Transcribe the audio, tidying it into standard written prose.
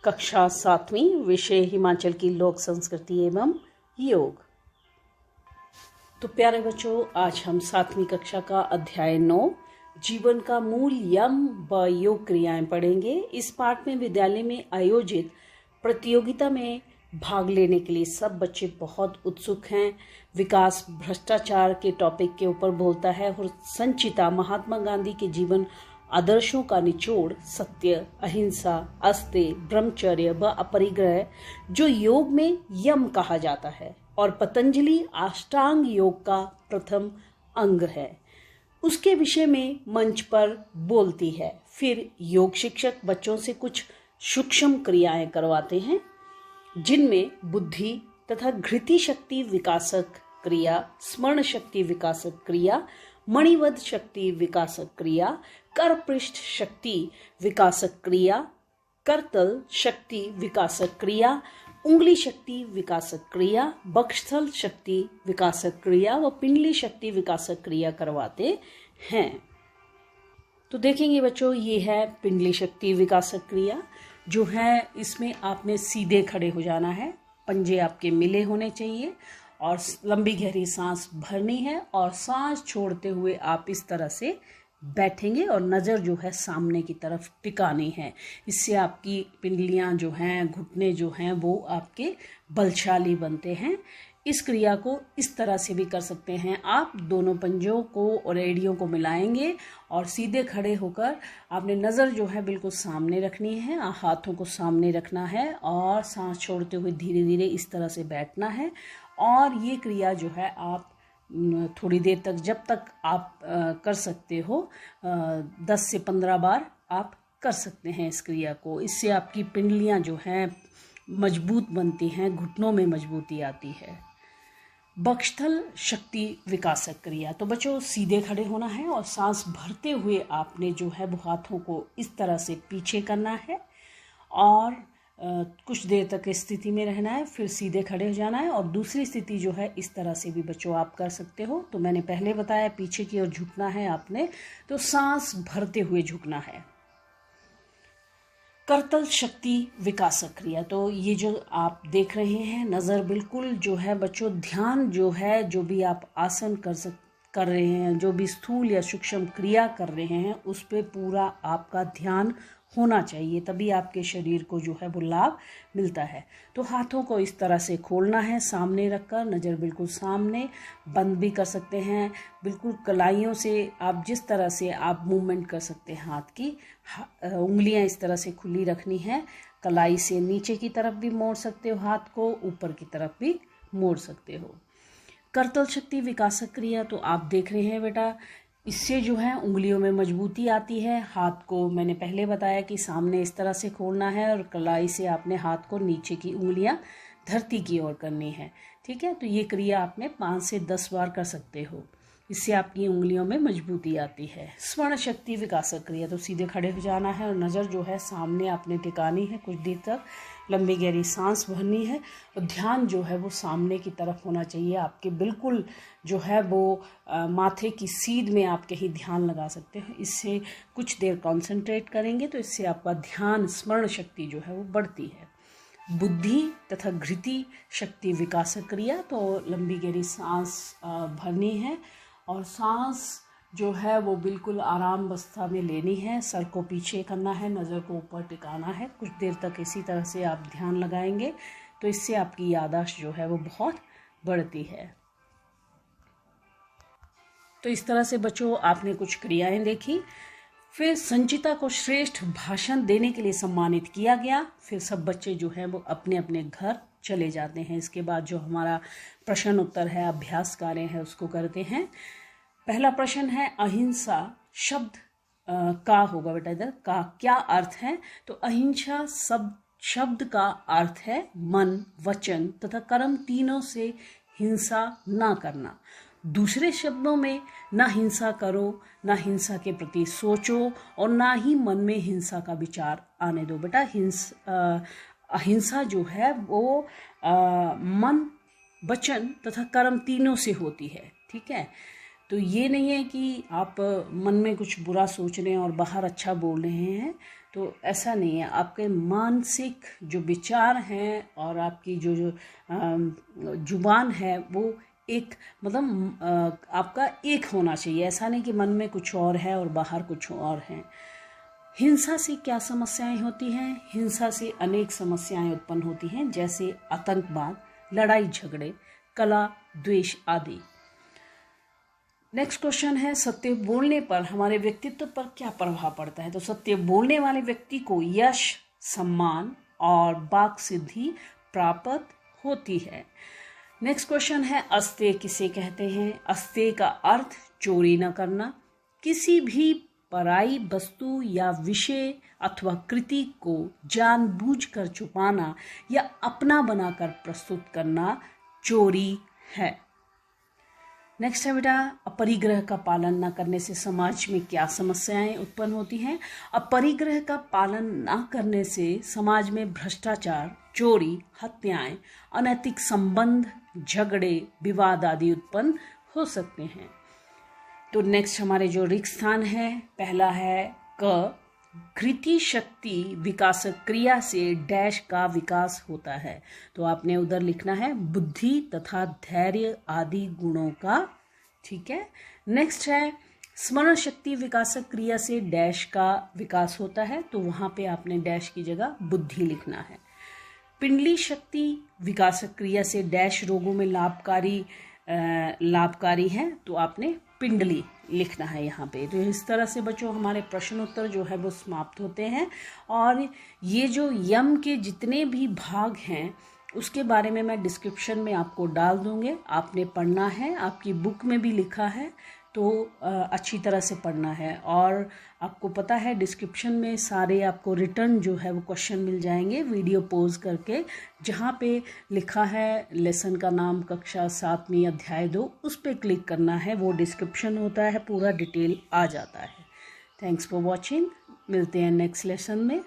कक्षा 7वीं, विषय हिमाचल की लोक संस्कृति एवं योग। तो प्यारे बच्चों, आज हम 7वीं कक्षा का अध्याय 9 जीवन का मूल यम व योग क्रियाएं पढ़ेंगे। इस पाठ में विद्यालय में आयोजित प्रतियोगिता में भाग लेने के लिए सब बच्चे बहुत उत्सुक हैं। विकास भ्रष्टाचार के टॉपिक के ऊपर बोलता है और संचिता महात्मा गांधी के जीवन आदर्शों का निचोड़ सत्य, अहिंसा, अस्तेय, ब्रह्मचर्य व अपरिग्रह जो योग में यम कहा जाता है और पतंजलि अष्टांग योग का प्रथम अंग है, उसके विषय में मंच पर बोलती है। फिर योग शिक्षक बच्चों से कुछ सूक्ष्म क्रियाएं करवाते हैं जिनमें बुद्धि तथा घृति शक्ति विकासक क्रिया, स्मरण शक्ति विकासक क्रिया, मणिवध शक्ति विकासक क्रिया, करपृष्ठ शक्ति विकासक क्रिया, करतल शक्ति विकासक क्रिया, उंगली शक्ति विकासक क्रिया, बक्षस्थल शक्ति विकासक क्रिया व पिंडली शक्ति विकासक क्रिया करवाते हैं। तो देखेंगे बच्चों, ये है पिंडली शक्ति विकासक क्रिया जो है, इसमें आपने सीधे खड़े हो जाना है, पंजे आपके मिले होने चाहिए और लंबी गहरी सांस भरनी है और सांस छोड़ते हुए आप इस तरह से बैठेंगे और नज़र जो है सामने की तरफ टिकानी है। इससे आपकी पिंडलियां जो हैं, घुटने जो हैं, वो आपके बलशाली बनते हैं। इस क्रिया को इस तरह से भी कर सकते हैं आप, दोनों पंजों को और एड़ियों को मिलाएंगे और सीधे खड़े होकर आपने नज़र जो है बिल्कुल सामने रखनी है, हाथों को सामने रखना है और सांस छोड़ते हुए धीरे धीरे इस तरह से बैठना है। और ये क्रिया जो है आप थोड़ी देर तक, जब तक आप कर सकते हो, 10 से 15 बार आप कर सकते हैं इस क्रिया को। इससे आपकी पिंडलियां जो हैं मजबूत बनती हैं, घुटनों में मजबूती आती है। बक्षस्थल शक्ति विकासक क्रिया, तो बच्चों सीधे खड़े होना है और सांस भरते हुए आपने जो है वो हाथों को इस तरह से पीछे करना है और कुछ देर तक इस स्थिति में रहना है, फिर सीधे खड़े हो जाना है। और दूसरी स्थिति जो है इस तरह से भी बच्चों आप कर सकते हो। तो मैंने पहले बताया पीछे की ओर झुकना है आपने, तो सांस भरते हुए झुकना है। करतल शक्ति विकासक क्रिया, तो ये जो आप देख रहे हैं, नज़र बिल्कुल जो है बच्चों, ध्यान जो है, जो भी आप आसन कर रहे हैं, जो भी स्थूल या सूक्ष्म क्रिया कर रहे हैं, उस पे पूरा आपका ध्यान होना चाहिए, तभी आपके शरीर को जो है वो लाभ मिलता है। तो हाथों को इस तरह से खोलना है, सामने रखकर, नज़र बिल्कुल सामने, बंद भी कर सकते हैं, बिल्कुल कलाइयों से आप जिस तरह से आप मूवमेंट कर सकते हैं हाथ की, उंगलियां इस तरह से खुली रखनी है, कलाई से नीचे की तरफ भी मोड़ सकते हो, हाथ को ऊपर की तरफ भी मोड़ सकते हो। करतल शक्ति विकासक क्रिया, तो आप देख रहे हैं बेटा, इससे जो है उंगलियों में मजबूती आती है। हाथ को मैंने पहले बताया कि सामने इस तरह से खोलना है और कलाई से आपने हाथ को नीचे की उंगलियां धरती की ओर करनी है, ठीक है। तो ये क्रिया आपने 5 से 10 बार कर सकते हो, इससे आपकी उंगलियों में मजबूती आती है। स्मरण शक्ति विकासक क्रिया, तो सीधे खड़े हो जाना है और नज़र जो है सामने आपने टिकानी है, कुछ देर तक लंबी गहरी सांस भरनी है और ध्यान जो है वो सामने की तरफ होना चाहिए आपके, बिल्कुल जो है वो माथे की सीध में आप कहीं ध्यान लगा सकते हो। इससे कुछ देर कंसंट्रेट करेंगे तो इससे आपका ध्यान, स्मरण शक्ति जो है वो बढ़ती है। बुद्धि तथा घृति शक्ति विकासक क्रिया, तो लंबी गहरी सांस भरनी है और सांस जो है वो बिल्कुल आराम अवस्था में लेनी है, सर को पीछे करना है, नज़र को ऊपर टिकाना है। कुछ देर तक इसी तरह से आप ध्यान लगाएंगे तो इससे आपकी याददाश्त जो है वो बहुत बढ़ती है। तो इस तरह से बच्चों आपने कुछ क्रियाएं देखी। फिर संचिता को श्रेष्ठ भाषण देने के लिए सम्मानित किया गया। फिर सब बच्चे जो हैं वो अपने अपने घर चले जाते हैं। इसके बाद जो हमारा प्रश्न उत्तर है, अभ्यास कार्य है, उसको करते हैं। पहला प्रश्न है, अहिंसा शब्द का होगा बेटा, इधर का क्या अर्थ है? तो अहिंसा शब्द का अर्थ है मन, वचन तथा कर्म तीनों से हिंसा ना करना। दूसरे शब्दों में, ना हिंसा करो, ना हिंसा के प्रति सोचो और ना ही मन में हिंसा का विचार आने दो। बेटा अहिंसा जो है वो मन, वचन तथा कर्म तीनों से होती है, ठीक है। तो ये नहीं है कि आप मन में कुछ बुरा सोच रहे हैं और बाहर अच्छा बोल रहे हैं। तो ऐसा नहीं है, आपके मानसिक जो विचार हैं और आपकी जो जुबान है वो एक मतलब आपका एक होना चाहिए। ऐसा नहीं कि मन में कुछ और है और बाहर कुछ और है। हिंसा से क्या समस्याएं होती हैं? हिंसा से अनेक समस्याएं उत्पन्न होती हैं, जैसे आतंकवाद, लड़ाई झगड़े, कला, द्वेष आदि। नेक्स्ट क्वेश्चन है, सत्य बोलने पर हमारे व्यक्तित्व पर क्या प्रभाव पड़ता है? तो सत्य बोलने वाले व्यक्ति को यश, सम्मान और वाक सिद्धि प्राप्त होती है। नेक्स्ट क्वेश्चन है, अस्तेय किसे कहते हैं? अस्तेय का अर्थ चोरी न करना, किसी भी पराई वस्तु या विषय अथवा कृति को जानबूझकर छुपाना या अपना बनाकर प्रस्तुत करना चोरी है। नेक्स्ट है बेटा, अपरिग्रह का पालन न करने से समाज में क्या समस्याएं उत्पन्न होती हैं? अपरिग्रह का पालन न करने से समाज में भ्रष्टाचार, चोरी, हत्याएं, अनैतिक संबंध, झगड़े, विवाद आदि उत्पन्न हो सकते हैं। तो नेक्स्ट हमारे जो रिक्त स्थान है, पहला है क, घृति शक्ति विकासक क्रिया से डैश का विकास होता है। तो आपने उधर लिखना है बुद्धि तथा धैर्य आदि गुणों का। ठीक है। नेक्स्ट है स्मरण शक्ति विकासक क्रिया से डैश का विकास होता है। तो वहां पे आपने डैश की जगह बुद्धि लिखना है। पिंडली शक्ति विकासक क्रिया से डैश रोगों में लाभकारी है। तो आपने पिंडली लिखना है यहाँ पे। तो इस तरह से बच्चों हमारे प्रश्न उत्तर जो है वो समाप्त होते हैं। और ये जो यम के जितने भी भाग हैं उसके बारे में मैं डिस्क्रिप्शन में आपको डाल दूँगे, आपने पढ़ना है। आपकी बुक में भी लिखा है, तो अच्छी तरह से पढ़ना है। और आपको पता है डिस्क्रिप्शन में सारे आपको रिटर्न जो है वो क्वेश्चन मिल जाएंगे वीडियो पॉज करके, जहाँ पे लिखा है लेसन का नाम कक्षा 7वीं अध्याय 2, उस पर क्लिक करना है। वो डिस्क्रिप्शन होता है, पूरा डिटेल आ जाता है। Thanks for watching. मिलते हैं नेक्स्ट लेसन में।